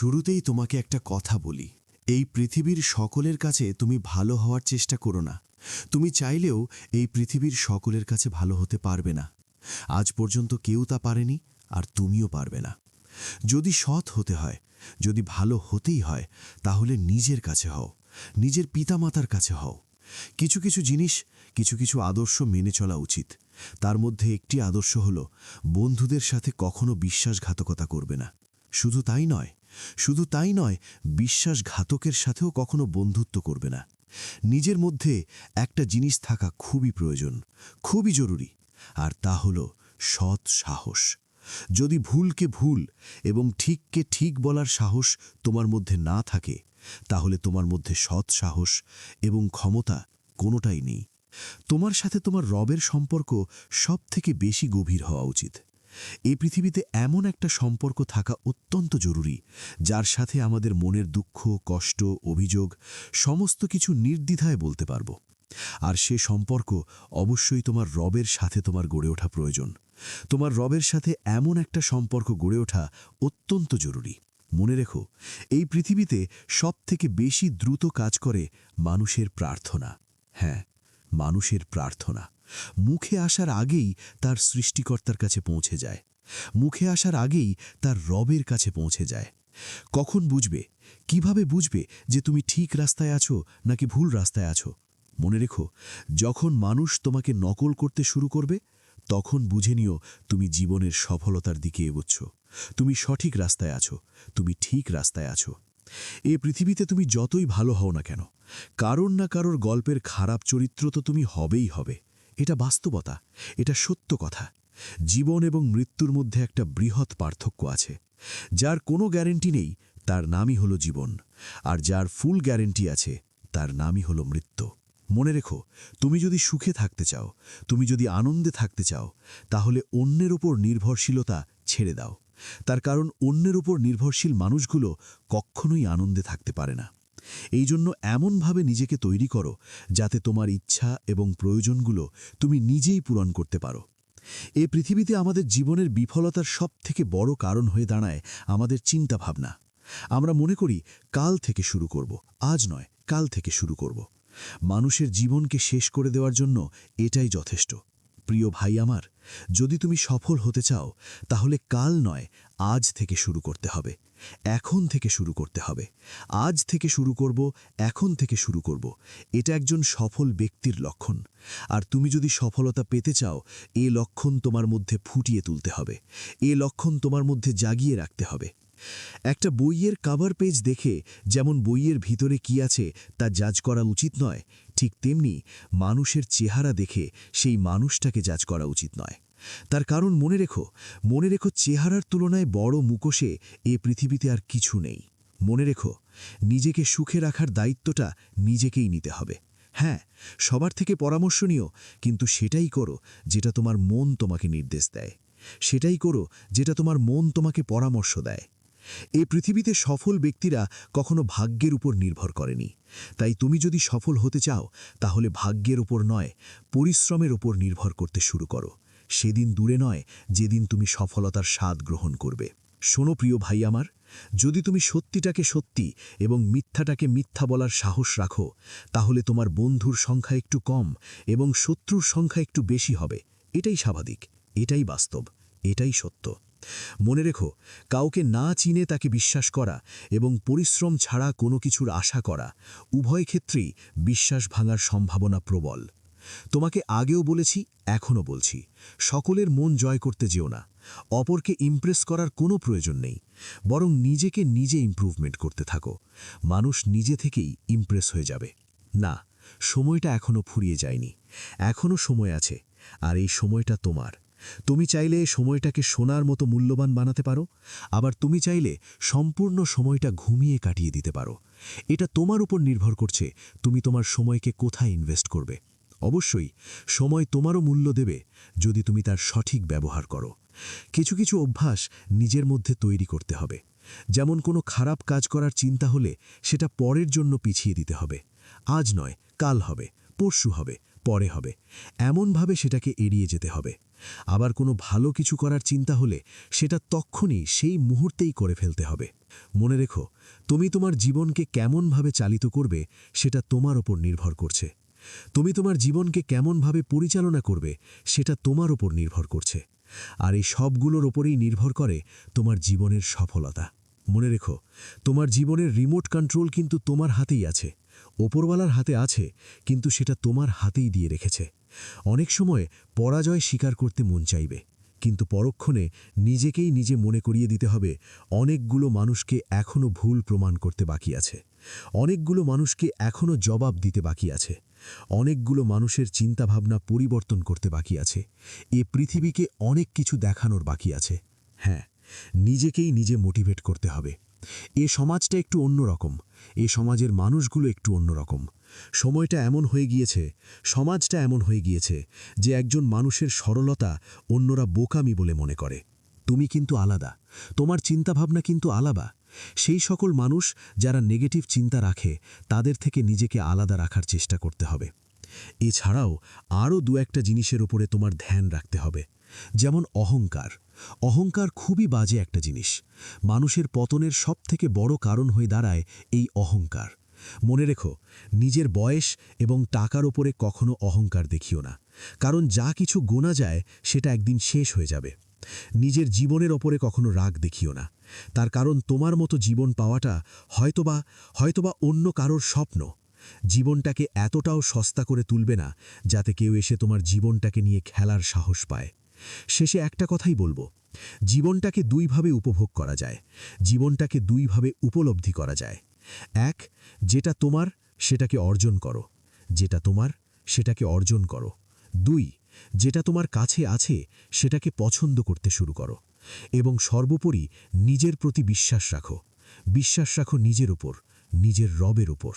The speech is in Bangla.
শুরুতেই তোমাকে একটা কথা বলি। এই পৃথিবীর সকলের কাছে তুমি ভালো হওয়ার চেষ্টা করো না। তুমি চাইলেও এই পৃথিবীর সকলের কাছে ভালো হতে পারবে না। আজ পর্যন্ত কেউ তা পারেনি, আর তুমিও পারবে না। যদি সৎ হতে হয়, যদি ভালো হতেই হয়, তাহলে নিজের কাছে হও, নিজের পিতামাতার কাছে হও। কিছু কিছু জিনিস, কিছু কিছু আদর্শ মেনে চলা উচিত। তার মধ্যে একটি আদর্শ হল, বন্ধুদের সাথে কখনো বিশ্বাসঘাতকতা করবে না। শুধু তাই নয়, বিশ্বাসঘাতকের সাথেও কখনো বন্ধুত্ব করবে না। নিজের মধ্যে একটা জিনিস থাকা খুবই প্রয়োজন, খুবই জরুরি, আর তা হল সৎ সাহস। যদি ভুলকে ভুল এবং ঠিককে ঠিক বলার সাহস তোমার মধ্যে না থাকে, তাহলে তোমার মধ্যে সৎ সাহস এবং ক্ষমতা কোনোটাই নেই। তোমার সাথে তোমার রবের সম্পর্ক সবথেকে বেশি গভীর হওয়া উচিত। এই পৃথিবীতে এমন একটা সম্পর্ক থাকা অত্যন্ত জরুরি, যার সাথে আমাদের মনের দুঃখ, কষ্ট, অভিযোগ সমস্ত কিছু নির্দ্বিধায় বলতে পারব। আর সে সম্পর্ক অবশ্যই তোমার রবের সাথে তোমার গড়ে ওঠা প্রয়োজন। তোমার রবের সাথে এমন একটা সম্পর্ক গড়ে ওঠা অত্যন্ত জরুরি। মনে রেখো, এই পৃথিবীতে সবথেকে বেশি দ্রুত কাজ করে মানুষের প্রার্থনা। হ্যাঁ, মানুষের প্রার্থনা মুখে আসার আগেই তার সৃষ্টিকর্তার কাছে পৌঁছে যায়, মুখে আসার আগেই তার রবের কাছে পৌঁছে যায়। কখন বুঝবে, কিভাবে বুঝবে যে তুমি ঠিক রাস্তায় আছো নাকি ভুল রাস্তায় আছো? মনে রেখো, যখন মানুষ তোমাকে নকল করতে শুরু করবে, তখন বুঝে নিও তুমি জীবনের সফলতার দিকে এগোচ্ছ। তুমি সঠিক রাস্তায় আছো, তুমি ঠিক রাস্তায় আছো। এ পৃথিবীতে তুমি যতই ভালো হও না কেন, কারোর না কারোর গল্পের খারাপ চরিত্র তো তুমি হবেই হবে। এটা বাস্তবতা, এটা সত্য কথা। জীবন এবং মৃত্যুর মধ্যে একটা বৃহৎ পার্থক্য আছে। যার কোনো গ্যারেন্টি নেই, তার নামই হলো জীবন, আর যার ফুল গ্যারেন্টি আছে, তার নামই হলো মৃত্যু। মনে রেখো, তুমি যদি সুখে থাকতে চাও, তুমি যদি আনন্দে থাকতে চাও, তাহলে অন্যের ওপর নির্ভরশীলতা ছেড়ে দাও। তার কারণ অন্যের ওপর নির্ভরশীল মানুষগুলো কখনোই আনন্দে থাকতে পারে না। এই জন্য এমনভাবে নিজেকে তৈরি করো, যাতে তোমার ইচ্ছা এবং প্রয়োজনগুলো তুমি নিজেই পূরণ করতে পারো। এ পৃথিবীতে আমাদের জীবনের বিফলতার সবথেকে বড় কারণ হয়ে দাঁড়ায় আমাদের চিন্তাভাবনা। আমরা মনে করি কাল থেকে শুরু করব, আজ নয়, কাল থেকে শুরু করব। মানুষের জীবনকে শেষ করে দেওয়ার জন্য এটাই যথেষ্ট। প্রিয় ভাই আমার, যদি তুমি সফল হতে চাও, তাহলে কাল নয়, আজ থেকে শুরু করতে হবে। এখন থেকে শুরু করতে হবে। আজ থেকে শুরু করব, এখন থেকে শুরু করব। এটা একজন সফল ব্যক্তির লক্ষণ। আর তুমি যদি সফলতা পেতে চাও, এ লক্ষণ তোমার মধ্যে ফুটিয়ে তুলতে হবে, এ লক্ষণ তোমার মধ্যে জাগিয়ে রাখতে হবে। একটা বইয়ের কভার পেজ দেখে যেমন বইয়ের ভিতরে কি আছে তা জাজ করা উচিত নয়, ঠিক তেমনি মানুষের চেহারা দেখে সেই মানুষটাকে জাজ করা উচিত নয়। তার কারণ মনে রেখো, চেহারার তুলনায় বড় মুখোশে এ পৃথিবীতে আর কিছু নেই। মনে রেখো, নিজেকে সুখে রাখার দায়িত্বটা নিজেকেই নিতে হবে। হ্যাঁ, সবার থেকে পরামর্শ নিও, কিন্তু সেটাই করো যেটা তোমার মন তোমাকে নির্দেশ দেয়। সেটাই করো যেটা তোমার মন তোমাকে পরামর্শ দেয়। এই পৃথিবীতে সফল ব্যক্তিরা কখনো ভাগ্যের উপর নির্ভর করেনি। তাই তুমি যদি সফল হতে চাও, তাহলে ভাগ্যের উপর নয়, পরিশ্রমের উপর নির্ভর করতে শুরু করো। সেদিন দূরে নয় যেদিন তুমি সফলতার স্বাদ গ্রহণ করবে। শোনো প্রিয় ভাই আমার, যদি তুমি সত্যিটাকে সত্যি এবং মিথ্যাটাকে মিথ্যা বলার সাহস রাখো, তাহলে তোমার বন্ধুর সংখ্যা একটু কম এবং শত্রুর সংখ্যা একটু বেশি হবে। এটাই স্বাভাবিক, এটাই বাস্তব, এটাই সত্য। মনে রেখো, কাউকে না চিনে তাকে বিশ্বাস করা এবং পরিশ্রম ছাড়া কোনো কিছুর আশা করা, উভয় ক্ষেত্রেই বিশ্বাস ভাঙার সম্ভাবনা প্রবল। তোমাকে আগেও বলেছি, এখনও বলছি, সকলের মন জয় করতে যেও না। অপরকে ইমপ্রেস করার কোনো প্রয়োজন নেই, বরং নিজেকে নিজে ইমপ্রুভমেন্ট করতে থাকো। মানুষ নিজে থেকেই ইমপ্রেস হয়ে যাবে। না, সময়টা এখনও ফুরিয়ে যায়নি, এখনও সময় আছে, আর এই সময়টা তোমার। তুমি চাইলে সময়টাকে সোনার মতো মূল্যবান বানাতে পারো, আবার তুমি চাইলে সম্পূর্ণ সময়টা ঘুমিয়ে কাটিয়ে দিতে পারো। এটা তোমার উপর নির্ভর করছে তুমি তোমার সময়কে কোথায় ইনভেস্ট করবে। অবশ্যই সময় তোমারও মূল্য দেবে, যদি তুমি তার সঠিক ব্যবহার করো। কিছু কিছু অভ্যাস নিজের মধ্যে তৈরি করতে হবে। যেমন কোনো খারাপ কাজ করার চিন্তা হলে সেটা পরের জন্য পিছিয়ে দিতে হবে। আজ নয়, কাল হবে, পরশু হবে, পরে হবে, এমনভাবে সেটাকে এড়িয়ে যেতে হবে। আবার কোনো ভালো কিছু করার চিন্তা হলে সেটা তক্ষুনি সেই মুহূর্তেই করে ফেলতে হবে। মনে রেখো, তুমি তোমার জীবনকে কেমনভাবে চালিত করবে সেটা তোমার ওপর নির্ভর করছে। তুমি তোমার জীবনকে কেমনভাবে পরিচালনা করবে সেটা তোমার ওপর নির্ভর করছে। আর এই সবগুলোর ওপরেই নির্ভর করে তোমার জীবনের সফলতা। মনে রেখো, তোমার জীবনের রিমোট কন্ট্রোল কিন্তু তোমার হাতেই আছে। ওপরওয়ালার হাতে আছে, কিন্তু সেটা তোমার হাতেই দিয়ে রেখেছে। অনেক সময় পরাজয় স্বীকার করতে মন চাইবে, কিন্তু পরক্ষণে নিজেকেই নিজে মনে করিয়ে দিতে হবে অনেকগুলো মানুষকে এখনও ভুল প্রমাণ করতে বাকি আছে। অনেকগুলো মানুষকে এখনও জবাব দিতে বাকি আছে। অনেকগুলো মানুষের চিন্তাভাবনা পরিবর্তন করতে বাকি আছে। এ পৃথিবীকে অনেক কিছু দেখানোর বাকি আছে। হ্যাঁ, নিজেকেই নিজে মোটিভেট করতে হবে। এ সমাজটা একটু অন্যরকম, এ সমাজের মানুষগুলো একটু অন্যরকম। সময়টা এমন হয়ে গিয়েছে, সমাজটা এমন হয়ে গিয়েছে যে একজন মানুষের সরলতা অন্যরা বোকামি বলে মনে করে। তুমি কিন্তু আলাদা, তোমার চিন্তাভাবনা কিন্তু আলাদা। সেই সকল মানুষ যারা নেগেটিভ চিন্তা রাখে তাদের থেকে নিজেকে আলাদা রাখার চেষ্টা করতে হবে। এছাড়াও আরও দু একটা জিনিসের উপরে তোমার ধ্যান রাখতে হবে, যেমন অহংকার। অহংকার খুবই বাজে একটা জিনিস। মানুষের পতনের সবথেকে বড় কারণ হয়ে দাঁড়ায় এই অহংকার। মনে রেখো, নিজের বয়স এবং টাকার ওপরে কখনো অহংকার দেখিও না, কারণ যা কিছু গোনা যায় সেটা একদিন শেষ হয়ে যাবে। নিজের জীবনের ওপরে কখনো রাগ দেখিও না, তার কারণ তোমার মতো জীবন পাওয়াটা হয়তোবা অন্য কারোর স্বপ্ন। জীবনটাকে এতটাও সস্তা করে তুলবে না যাতে কেউ এসে তোমার জীবনটাকে নিয়ে খেলার সাহস পায়। শেষে একটা কথাই বলবো, জীবনটাকে দুইভাবে উপভোগ করা যায়, জীবনটাকে দুইভাবে উপলব্ধি করা যায়। এক, যেটা তোমার সেটাকে অর্জন করো, যেটা তোমার সেটাকে অর্জন করো। দুই, যেটা তোমার কাছে আছে সেটাকে পছন্দ করতে শুরু করো। এবং সর্বোপরি নিজের প্রতি বিশ্বাস রাখো। বিশ্বাস রাখো নিজের উপর, নিজের রবের উপর।